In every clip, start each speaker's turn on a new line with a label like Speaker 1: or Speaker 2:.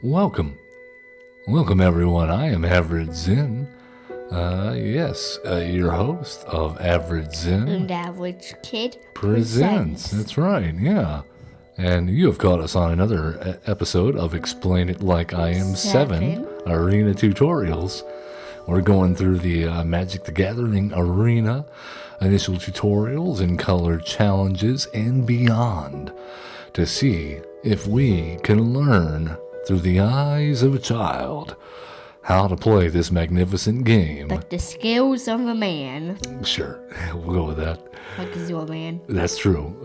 Speaker 1: Welcome. Welcome, everyone. I am AverageKid. Your host of AverageKid
Speaker 2: And AverageKid
Speaker 1: Presents. That's right, yeah. And you have caught us on another episode of Explain It Like I Am 7 Arena Tutorials. We're going through the Magic the Gathering Arena initial tutorials and color challenges and beyond to see if we can learn through the eyes of a child how to play this magnificent game.
Speaker 2: Like the skills of a man.
Speaker 1: Sure, we'll go with that.
Speaker 2: Because you're a man.
Speaker 1: That's true.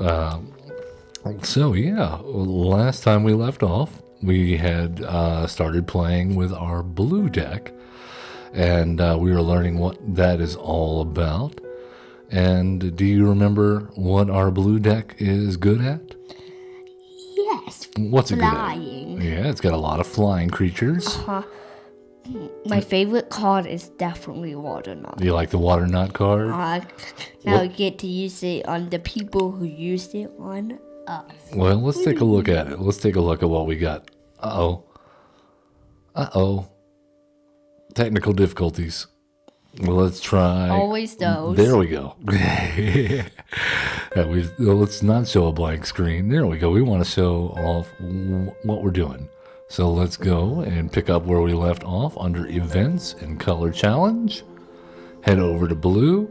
Speaker 1: Last time we left off, we had started playing with our blue deck, and we were learning what that is all about. And do you remember what our blue deck is good at?
Speaker 2: Yes.
Speaker 1: What's it good at?
Speaker 2: Flying.
Speaker 1: Yeah, it's got a lot of flying creatures.
Speaker 2: My favorite card is definitely Water Knot.
Speaker 1: You like the Water Knot card?
Speaker 2: Now I get to use it on the people who used it on us.
Speaker 1: Well, let's take a look at it. Let's take a look at what we got. Uh-oh. Technical difficulties. Well, let's try.
Speaker 2: Always those.
Speaker 1: There we go. Let's not show a blank screen. There we go. We want to show off what we're doing. So let's go and pick up where we left off under Events and Color Challenge. Head over to Blue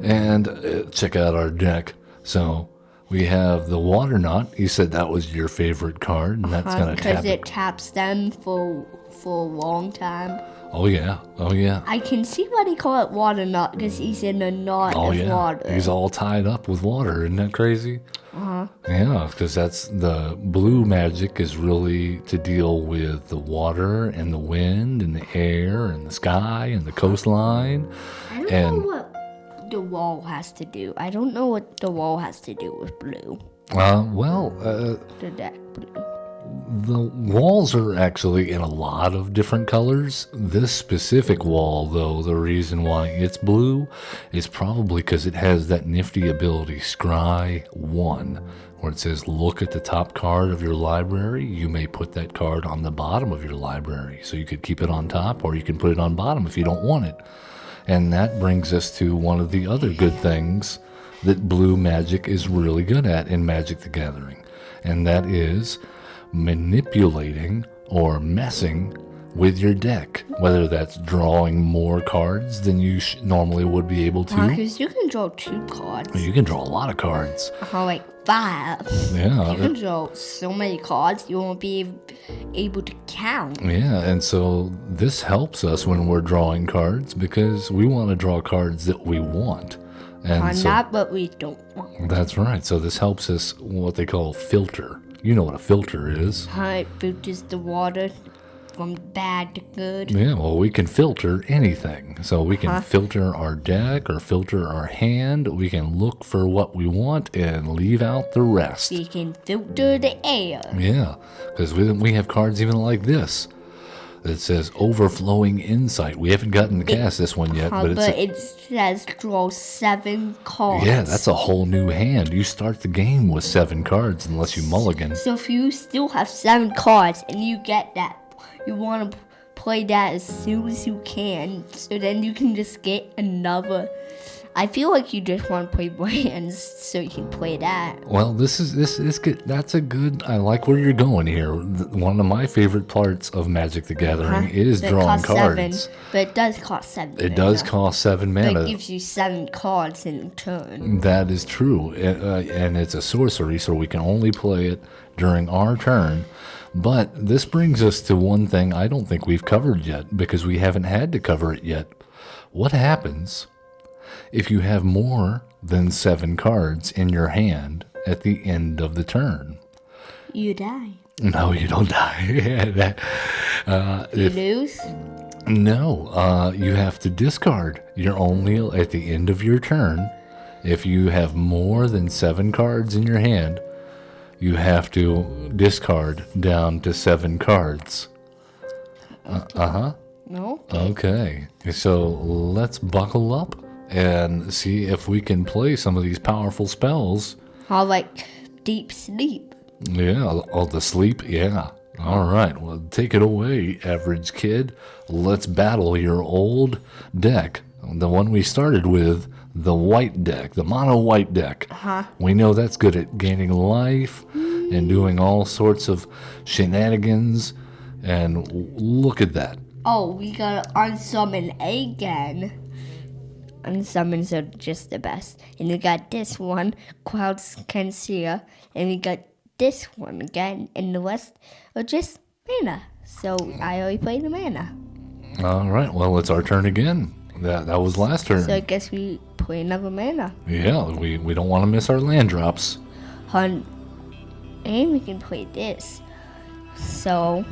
Speaker 1: and check out our deck. So we have the Water Knot. You said that was your favorite card, and that's going to tap
Speaker 2: because it taps them for a long time.
Speaker 1: Oh yeah.
Speaker 2: I can see why they call it Water Knot, because he's in a knot of water.
Speaker 1: He's all tied up with water. Isn't that crazy? Yeah, because that's the blue magic is really to deal with the water and the wind and the air and the sky and the coastline.
Speaker 2: I don't know what the wall has to do. I don't know what the wall has to do with blue.
Speaker 1: The
Speaker 2: deck blue.
Speaker 1: The walls are actually in a lot of different colors. This specific wall, though, the reason why it's blue is probably because it has that nifty ability, Scry 1, where it says, look at the top card of your library. You may put that card on the bottom of your library. So you could keep it on top, or you can put it on bottom if you don't want it. And that brings us to one of the other good things that blue magic is really good at in Magic the Gathering. And that is manipulating or messing with your deck, whether that's drawing more cards than you normally would be able to.
Speaker 2: Because you can draw 2 cards.
Speaker 1: You can draw a lot of cards.
Speaker 2: Like 5.
Speaker 1: Yeah.
Speaker 2: You can draw so many cards you won't be able to count.
Speaker 1: Yeah, and so this helps us when we're drawing cards because we want to draw cards that we want. And
Speaker 2: not what we don't want.
Speaker 1: That's right. So this helps us what they call filter. You know what a filter is.
Speaker 2: It filters the water from bad to good.
Speaker 1: Yeah, well, we can filter anything. So we can filter our deck or filter our hand. We can look for what we want and leave out the rest.
Speaker 2: We can filter the air.
Speaker 1: Yeah, because we have cards even like this that says Overflowing Insight. We haven't gotten to cast this one yet, but
Speaker 2: it says draw 7 cards.
Speaker 1: Yeah, that's a whole new hand. You start the game with 7 cards unless you mulligan.
Speaker 2: So if you still have 7 cards and you get that, you want to play that as soon as you can, so then you can just get another. I feel like you just want to play brands so you can play that.
Speaker 1: Well, this is good. That's a good. I like where you're going here. One of my favorite parts of Magic the Gathering is drawing cards.
Speaker 2: 7, but it does cost 7.
Speaker 1: It does cost 7 mana.
Speaker 2: But it gives you 7 cards in turn.
Speaker 1: That is true, and it's a sorcery, so we can only play it during our turn. But this brings us to one thing I don't think we've covered yet because we haven't had to cover it yet. What happens if you have more than 7 cards in your hand at the end of the turn?
Speaker 2: You die.
Speaker 1: No, you don't die.
Speaker 2: You lose?
Speaker 1: No, you have to discard. You're only at the end of your turn. If you have more than 7 cards in your hand, you have to discard down to 7 cards.
Speaker 2: No.
Speaker 1: Okay, so let's buckle up and see if we can play some of these powerful spells.
Speaker 2: Like deep sleep.
Speaker 1: Yeah, the sleep, yeah. All right, well, take it away, average kid. Let's battle your old deck, the one we started with, the white deck, the mono white deck. We know that's good at gaining life and doing all sorts of shenanigans. And look at that.
Speaker 2: Oh, we gotta unsummon again. Unsummons are just the best. And we got this one, Clouds Can Seer, and we got this one again, and the rest are just mana. So I already played the mana.
Speaker 1: All right, well, it's our turn again. That was last turn.
Speaker 2: So I guess we play another mana.
Speaker 1: Yeah, we don't want to miss our land drops.
Speaker 2: And we can play this. So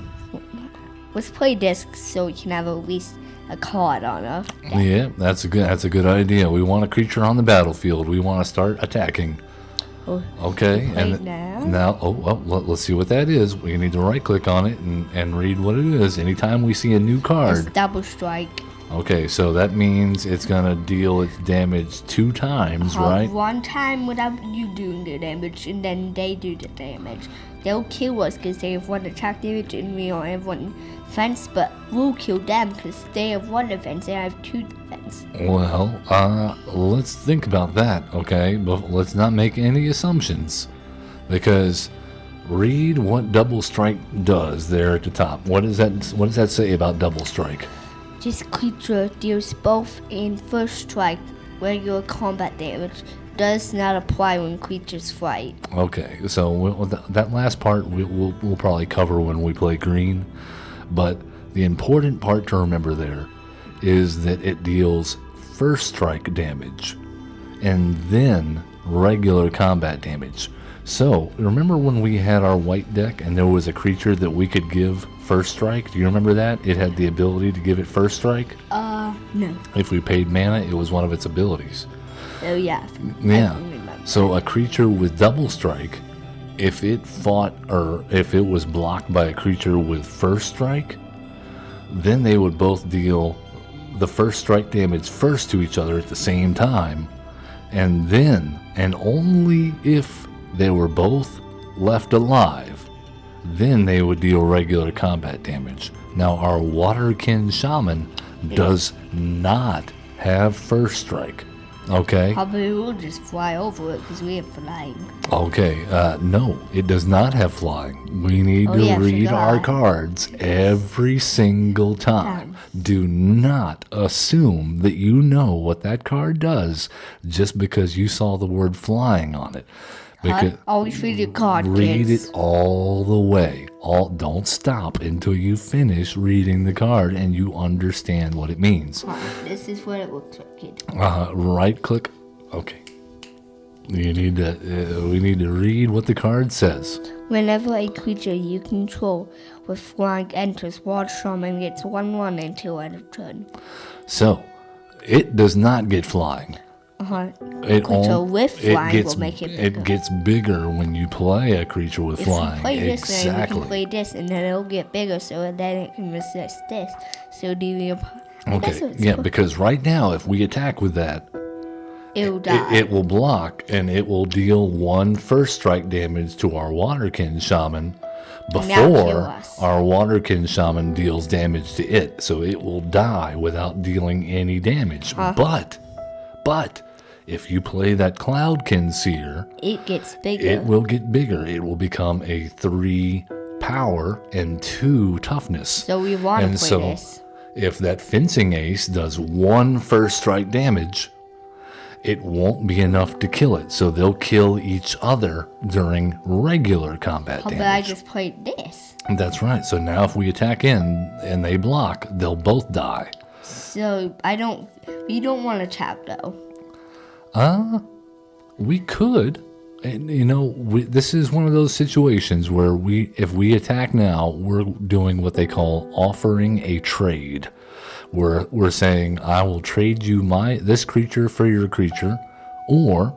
Speaker 2: let's play this so we can have at least a card on us.
Speaker 1: Yeah, that's a good idea. We want a creature on the battlefield. We want to start attacking. Okay, and now let's see what that is. We need to right click on it and read what it is. Anytime we see a new card,
Speaker 2: it's double strike.
Speaker 1: Okay, so that means it's gonna deal its damage 2 times, right?
Speaker 2: One time without you doing the damage, and then they do the damage. They'll kill us because they have 1 attack damage and we don't have 1 defense, but we'll kill them because they have 1 defense and I have 2 defense.
Speaker 1: Well, let's think about that, okay? But let's not make any assumptions, because read what double strike does there at the top. What does that say about double strike?
Speaker 2: This creature deals both in first strike, regular combat damage. Does not apply when creatures fight.
Speaker 1: Okay, so that last part we'll probably cover when we play green, but the important part to remember there is that it deals first strike damage and then regular combat damage. So remember when we had our white deck and there was a creature that we could give first strike? Do you remember that? It had the ability to give it first strike?
Speaker 2: No.
Speaker 1: If we paid mana, it was one of its abilities.
Speaker 2: Oh, yeah.
Speaker 1: Yeah. So a creature with double strike, if it fought or if it was blocked by a creature with first strike, then they would both deal the first strike damage first to each other at the same time. And then, and only if they were both left alive, then they would deal regular combat damage. Now, our Waterkin Shaman does not have first strike. Okay.
Speaker 2: Probably we'll just fly over it because we have flying.
Speaker 1: Okay. No, it does not have flying. We need to read our cards every single time. Do not assume that you know what that card does just because you saw the word flying on it. Because
Speaker 2: always read your card,
Speaker 1: read
Speaker 2: kids.
Speaker 1: it all the way. Don't stop until you finish reading the card and you understand what it means.
Speaker 2: This is what it looks like, kid.
Speaker 1: Right click. Okay. We need to read what the card says.
Speaker 2: Whenever a creature you control with flying enters, Wild Shaman gets 1/1 until end of turn.
Speaker 1: So, it does not get flying.
Speaker 2: Creature with flying will make it bigger.
Speaker 1: It gets bigger when you play a creature with flying.
Speaker 2: If you play this, then you
Speaker 1: exactly.
Speaker 2: can play this, and then it'll get bigger, so then it can resist this. So do you?
Speaker 1: Okay, yeah, because right now, if we attack with that,
Speaker 2: it'll die.
Speaker 1: It will block, and it will deal 1 first strike damage to our Waterkin Shaman before our Waterkin Shaman deals damage to it. So it will die without dealing any damage. But if you play that Cloudkin Seer,
Speaker 2: it gets bigger.
Speaker 1: It will get bigger. It will become a 3 power and 2 toughness.
Speaker 2: So we want to play this.
Speaker 1: If that Fencing Ace does 1 first strike damage, it won't be enough to kill it. So they'll kill each other during regular combat damage.
Speaker 2: But I just played this.
Speaker 1: That's right. So now if we attack in and they block, they'll both die.
Speaker 2: So we don't want to tap though.
Speaker 1: We could. And, this is one of those situations where if we attack now, we're doing what they call offering a trade. We're saying, I will trade you this creature for your creature, or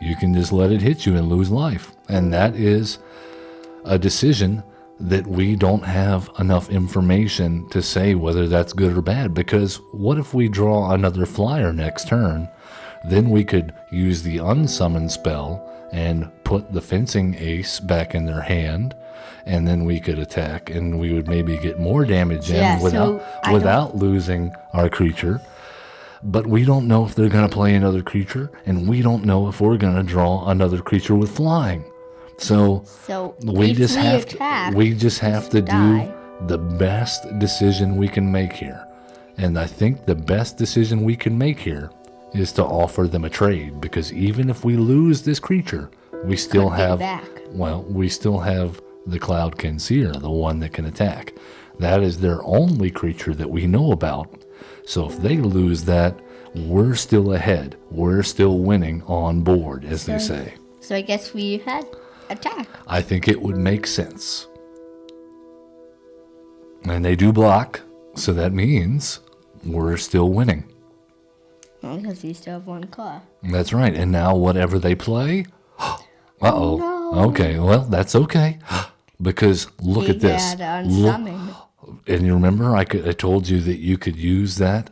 Speaker 1: you can just let it hit you and lose life. And that is a decision that we don't have enough information to say whether that's good or bad. Because what if we draw another flyer next turn? Then we could use the unsummon spell and put the Fencing Ace back in their hand, and then we could attack, and we would maybe get more damage in
Speaker 2: Yeah,
Speaker 1: without losing our creature. But we don't know if they're going to play another creature, and we don't know if we're going to draw another creature with flying. So we just have to do the best decision we can make here. And I think the best decision we can make here is to offer them a trade, because even if we lose this creature, we still have the Cloudkin Seer, the one that can attack. That is their only creature that we know about. So if they lose that, we're still ahead. We're still winning on board, as they say.
Speaker 2: So I guess we had attack.
Speaker 1: I think it would make sense. And they do block, so that means we're still winning.
Speaker 2: Well, because we still have one card.
Speaker 1: That's right. And now whatever they play, uh-oh.
Speaker 2: No.
Speaker 1: Okay, well, that's okay. Because look at this.
Speaker 2: And
Speaker 1: you remember I told you that you could use that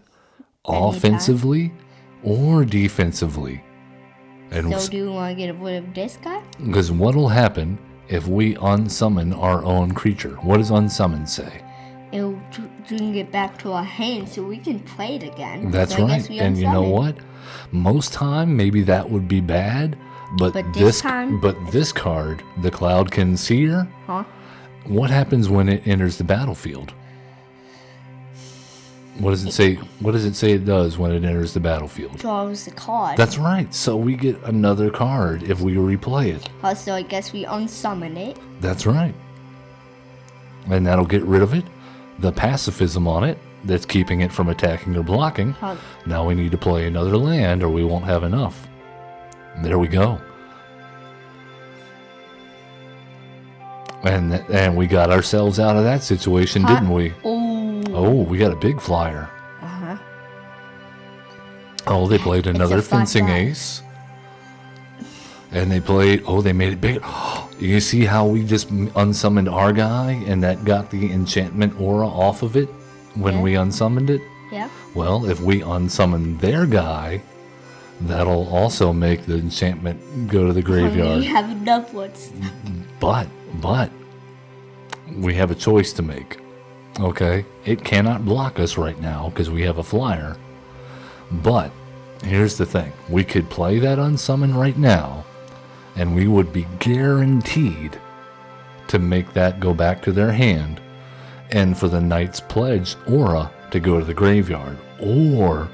Speaker 1: offensively or defensively. And
Speaker 2: so do you want to get rid of this guy?
Speaker 1: Because what will happen if we unsummon our own creature? What does unsummon say?
Speaker 2: It'll bring it back to our hand so we can play it again.
Speaker 1: That's right. And you know what? Most time, maybe that would be bad. But this card, the Cloudkin Seer, what happens when it enters the battlefield? What does it say? What does it say it does when it enters the battlefield?
Speaker 2: Draws the card.
Speaker 1: That's right. So we get another card if we replay it.
Speaker 2: So I guess we unsummon it.
Speaker 1: That's right. And that'll get rid of it. The pacifism on it that's keeping it from attacking or blocking. Now we need to play another land or we won't have enough. There we go. And we got ourselves out of that situation, didn't we? Oh, we got a big flyer. Oh, they played another fencing ace. And they made it bigger. You see how we just unsummoned our guy and that got the enchantment aura off of it when we unsummoned it?
Speaker 2: Yeah.
Speaker 1: Well, if we unsummon their guy, that'll also make the enchantment go to the graveyard.
Speaker 2: We have enough ones.
Speaker 1: But we have a choice to make. Okay? It cannot block us right now because we have a flyer. But here's the thing. We could play that unsummon right now, and we would be guaranteed to make that go back to their hand and for the Knight's Pledge aura to go to the graveyard. Or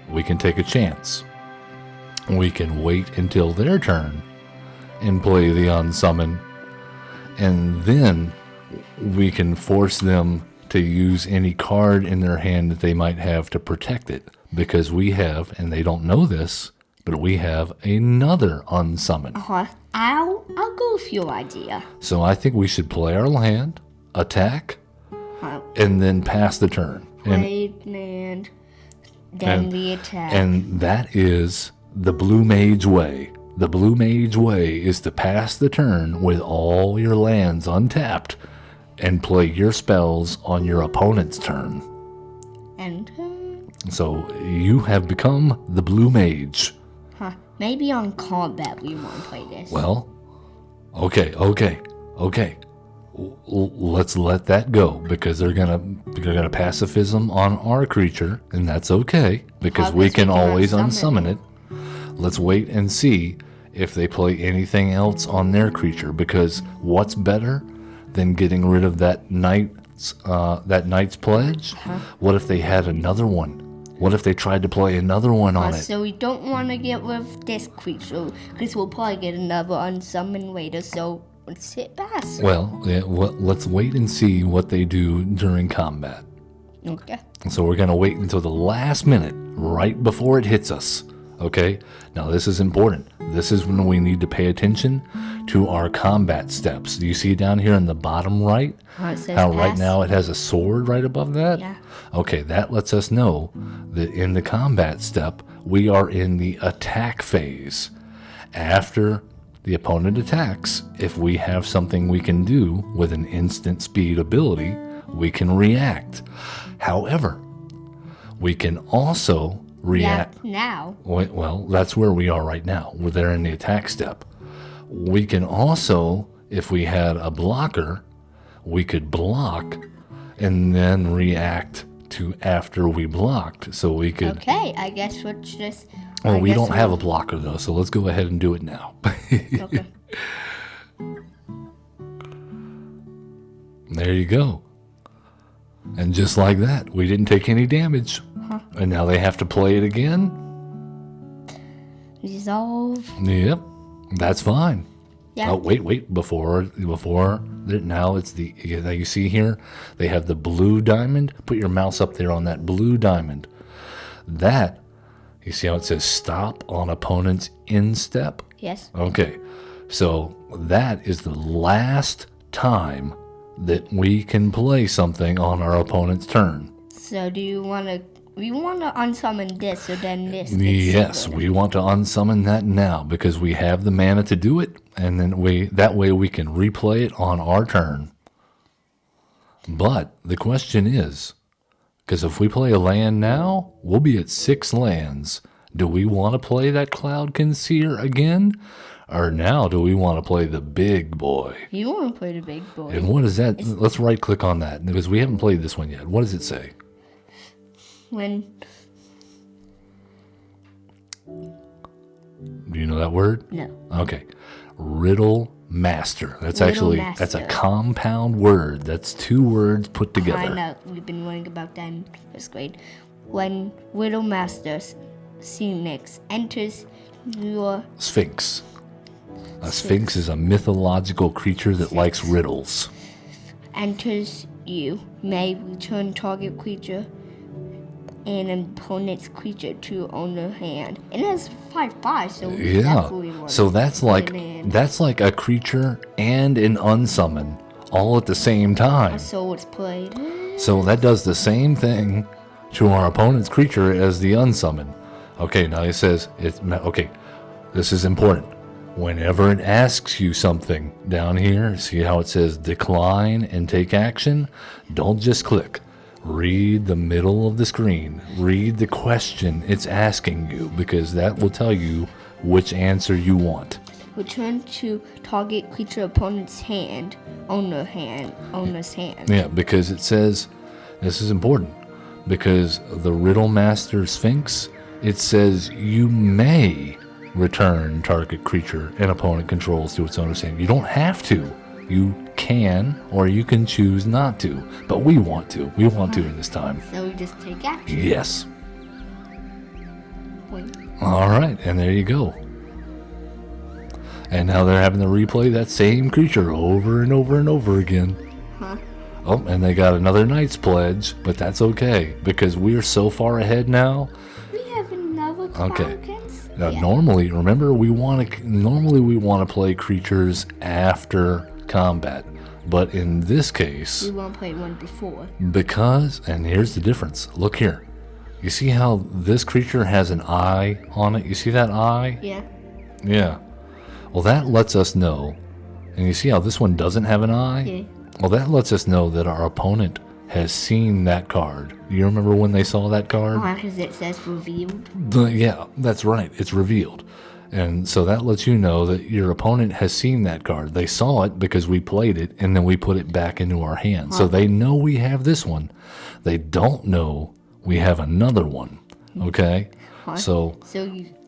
Speaker 1: we can take a chance. We can wait until their turn and play the unsummon, and then we can force them to use any card in their hand that they might have to protect it, because we have, and they don't know this, but we have another unsummon.
Speaker 2: I'll go with your idea.
Speaker 1: So I think we should play our land, attack, and then pass the turn.
Speaker 2: Play land, then the attack.
Speaker 1: And that is the Blue Mage way. The Blue Mage way is to pass the turn with all your lands untapped and play your spells on your opponent's turn.
Speaker 2: And
Speaker 1: so you have become the Blue Mage.
Speaker 2: Maybe on combat we want to play this.
Speaker 1: Well, okay. Let's let that go, because they're gonna pacifism on our creature, and that's okay because we can always unsummon it. Let's wait and see if they play anything else on their creature, because what's better than getting rid of that Knight's Pledge? What if they had another one? What if they tried to play another one on it?
Speaker 2: So we don't want to get rid of this creature, because we'll probably get another unsummon later, so let's hit pass.
Speaker 1: Well, let's wait and see what they do during combat.
Speaker 2: Okay.
Speaker 1: So we're going to wait until the last minute, right before it hits us. Okay? Now this is important. This is when we need to pay attention to our combat steps. Do you see down here in the bottom right?
Speaker 2: It says
Speaker 1: how
Speaker 2: pass.
Speaker 1: Right now it has a sword right above that?
Speaker 2: Yeah.
Speaker 1: Okay, that lets us know that in the combat step, we are in the attack phase. After the opponent attacks, if we have something we can do with an instant speed ability, we can react. However, we can also react
Speaker 2: now.
Speaker 1: Well, that's where we are right now. We're there in the attack step. We can also if we had a blocker, we could block and then react to after we blocked. So we could...
Speaker 2: Okay, I guess we'll just...
Speaker 1: Well, we don't have a blocker, though, so let's go ahead and do it now.
Speaker 2: Okay.
Speaker 1: There you go. And just like that, we didn't take any damage. And now they have to play it again.
Speaker 2: Resolve.
Speaker 1: Yep, that's fine.
Speaker 2: Yeah.
Speaker 1: Oh, wait. Before now it's the, you see here, they have the blue diamond. Put your mouse up there on that blue diamond. That, you see how it says stop on opponent's instep?
Speaker 2: Yes.
Speaker 1: Okay, so that is the last time that we can play something on our opponent's turn.
Speaker 2: So do you want to... We want to unsummon this, so then this...
Speaker 1: Yes, we want to unsummon that now because we have the mana to do it, and then that way we can replay it on our turn. But the question is, because if we play a land now, we'll be at 6 lands. Do we want to play that Cloud Conceer again? Or now do we want to play the big boy?
Speaker 2: You want to play the big boy.
Speaker 1: And what is that? Let's right click on that because we haven't played this one yet. What does it say?
Speaker 2: When...
Speaker 1: Do you know that word?
Speaker 2: No.
Speaker 1: Okay. Riddle Master. That's
Speaker 2: Riddle
Speaker 1: that's a
Speaker 2: Master.
Speaker 1: compound word. That's 2 words put
Speaker 2: I
Speaker 1: together.
Speaker 2: know. We've been learning about that in 1st grade. When Riddle Master Sphinx enters your...
Speaker 1: Sphinx. A Sphinx is a mythological creature that likes riddles.
Speaker 2: Enters you may return target creature and an opponent's creature to your owner hand. It has 5/5, so we
Speaker 1: Yeah.
Speaker 2: definitely want
Speaker 1: So that's like
Speaker 2: land.
Speaker 1: a creature and an unsummon all at the same time.
Speaker 2: So it's played.
Speaker 1: So that does the same thing to our opponent's creature as the unsummon. Okay, now it says okay. This is important. Whenever it asks you something down here, see how it says decline and take action? Don't just click. Read the middle of the screen. Read the question it's asking you because that will tell you which answer you want.
Speaker 2: Return to target creature opponent's hand, owner's hand.
Speaker 1: Yeah, because it says, this is important, because the Riddle Master Sphinx, it says you may return target creature and opponent controls to its owner's hand. You don't have to. You can, or you can choose not to. But we want to. We want to in this time.
Speaker 2: So we just take action.
Speaker 1: Yes.
Speaker 2: Point.
Speaker 1: All right, and there you go. And now they're having to replay that same creature over and over and over again.
Speaker 2: Huh?
Speaker 1: Oh, and they got another Knight's Pledge, but that's okay because we're so far ahead now.
Speaker 2: We have another
Speaker 1: Okay.
Speaker 2: Cloudkins?
Speaker 1: Now,
Speaker 2: Yeah.
Speaker 1: normally, remember, we want to play creatures after combat, but in this case,
Speaker 2: We won't play one before.
Speaker 1: because, and here's the difference. Look here. You see how this creature has an eye on it? You see that eye?
Speaker 2: Yeah.
Speaker 1: Yeah. Well, that lets us know. And you see how this one doesn't have an eye?
Speaker 2: Yeah.
Speaker 1: Well, that lets us know that our opponent has seen that card. You remember when they saw that card?
Speaker 2: Because it says revealed.
Speaker 1: Yeah, that's right. It's revealed. And so that lets you know that your opponent has seen that card. They saw it because we played it, and then we put it back into our hand. So they know we have this one. They don't know we have another one. Okay? So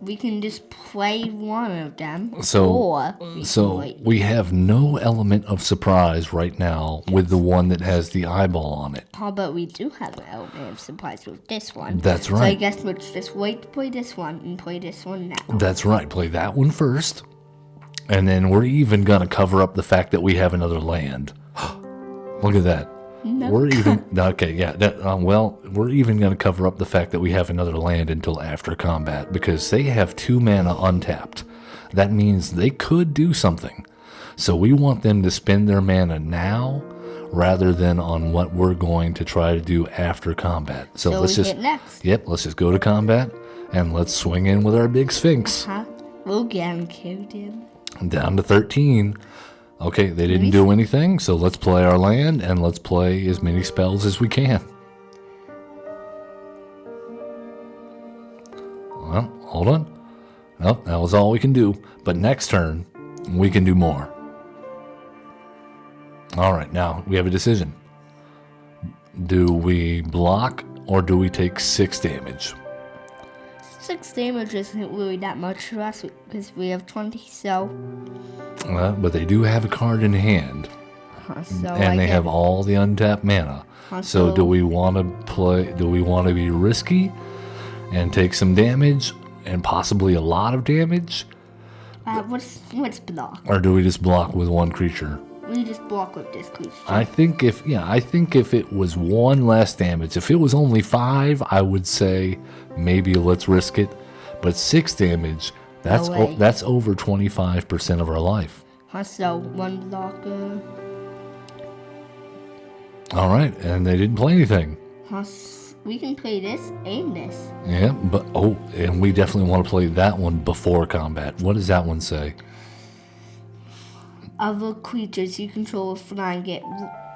Speaker 2: we can just play one of them.
Speaker 1: So-
Speaker 2: or we can play-
Speaker 1: we have no element of surprise right now with the one that has the eyeball on it.
Speaker 2: How about we do have an element of surprise with this one?
Speaker 1: That's
Speaker 2: So I
Speaker 1: right.
Speaker 2: guess we'll just wait to play this one and play this one now.
Speaker 1: That's right. Play that one first. And then we're even going to cover up the fact that we have another land. Look at that.
Speaker 2: No.
Speaker 1: We're even okay, yeah. We're even going to cover up the fact that we have another land until after combat because they have 2 mana untapped. That means they could do something. So we want them to spend their mana now rather than on what we're going to try to do after combat. So let's
Speaker 2: we
Speaker 1: just
Speaker 2: hit next.
Speaker 1: Yep, let's just go to combat and let's swing in with our big Sphinx.
Speaker 2: Huh? We'll get him killed him.
Speaker 1: Down to 13. Okay, they didn't do anything, so let's play our land and let's play as many spells as we can. Well, hold on. Nope, that was all we can do. But next turn, we can do more. All right, now we have a decision. Do we block or do we take 6 damage?
Speaker 2: 6 damage isn't really that much to us because we have 20, so.
Speaker 1: But they do have a card in hand, and they have all the untapped mana. So do we want to play? Do we want to be risky and take some damage and possibly a lot of damage?
Speaker 2: What's block?
Speaker 1: Or do we just block with one creature?
Speaker 2: We just block with this creature.
Speaker 1: I think if it was 1 less damage, if it was only 5, I would say maybe let's risk it. But 6 damage, that's over 25% of our life.
Speaker 2: So 1 blocker.
Speaker 1: All right, and they didn't play anything.
Speaker 2: We can play this and this.
Speaker 1: Yeah, but and we definitely want to play that one before combat. What does that one say?
Speaker 2: Other creatures you control fly and get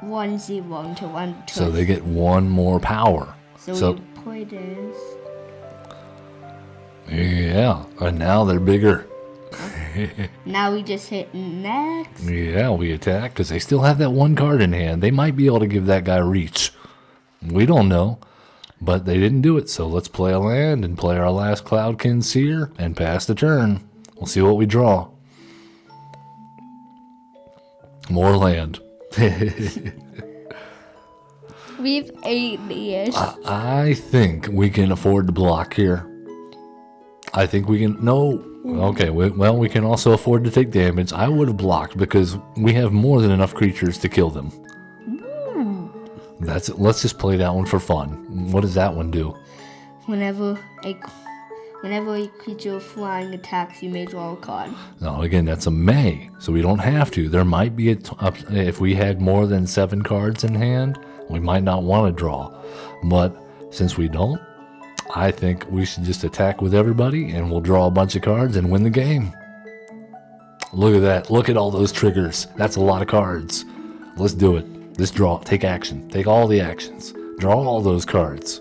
Speaker 2: 1/0 until 1 turn.
Speaker 1: So they get 1 more power.
Speaker 2: So we play this.
Speaker 1: Yeah, and now they're bigger.
Speaker 2: Now we just hit next.
Speaker 1: Yeah, we attack because they still have that 1 card in hand. They might be able to give that guy reach. We don't know, but they didn't do it. So let's play a land and play our last Cloudkin Seer and pass the turn. We'll see what we draw. More land.
Speaker 2: We've 8 years.
Speaker 1: I think we can afford to block here. I think we can. No. Okay. Well, we can also afford to take damage. I would have blocked because we have more than enough creatures to kill them. That's it. Let's just play that one for fun. What does that one do?
Speaker 2: Whenever a creature flying attacks, you may draw a card.
Speaker 1: No, again, that's a may, so we don't have to. There might be if we had more than 7 cards in hand, we might not want to draw. But since we don't, I think we should just attack with everybody, and we'll draw a bunch of cards and win the game. Look at that. Look at all those triggers. That's a lot of cards. Let's do it. Let's draw. Take action. Take all the actions. Draw all those cards.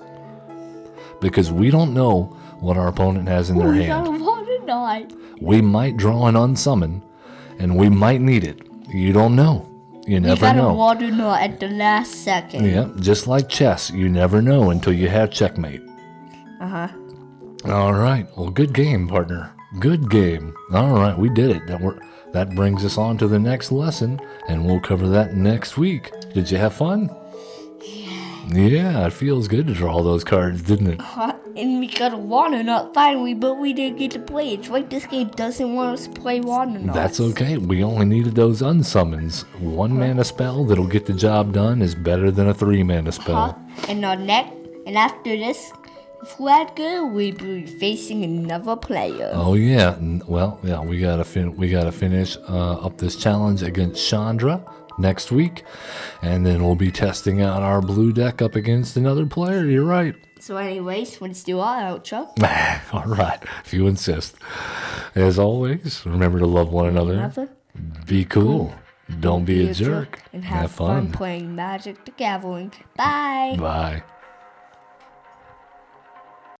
Speaker 1: Because we don't know what our opponent has in their hand. We might draw an unsummon, and we might need it. You don't know. You never know.
Speaker 2: You got a water knot at the last second.
Speaker 1: Yeah, just like chess. You never know until you have checkmate.
Speaker 2: Uh-huh.
Speaker 1: All right. Well, good game, partner. Good game. All right, we did it. That brings us on to the next lesson, and we'll cover that next week. Did you have fun? Yeah, it feels good to draw those cards, didn't it?
Speaker 2: And we got a water knot finally, but we didn't get to play. It's like this game doesn't want us to play water knots.
Speaker 1: That's okay. We only needed those unsummons. 1 mana spell that'll get the job done is better than a 3 mana spell.
Speaker 2: And after this Flatger, we'll be facing another player.
Speaker 1: Oh yeah. Well, yeah, we gotta finish up this challenge against Chandra next week, and then we'll be testing out our blue deck up against another player. You're right.
Speaker 2: So anyways, let's do our outro.
Speaker 1: All right, if you insist. As always, remember to love one another. Be cool. Don't be a jerk.
Speaker 2: And have fun playing Magic the Gathering. Bye.
Speaker 1: Bye.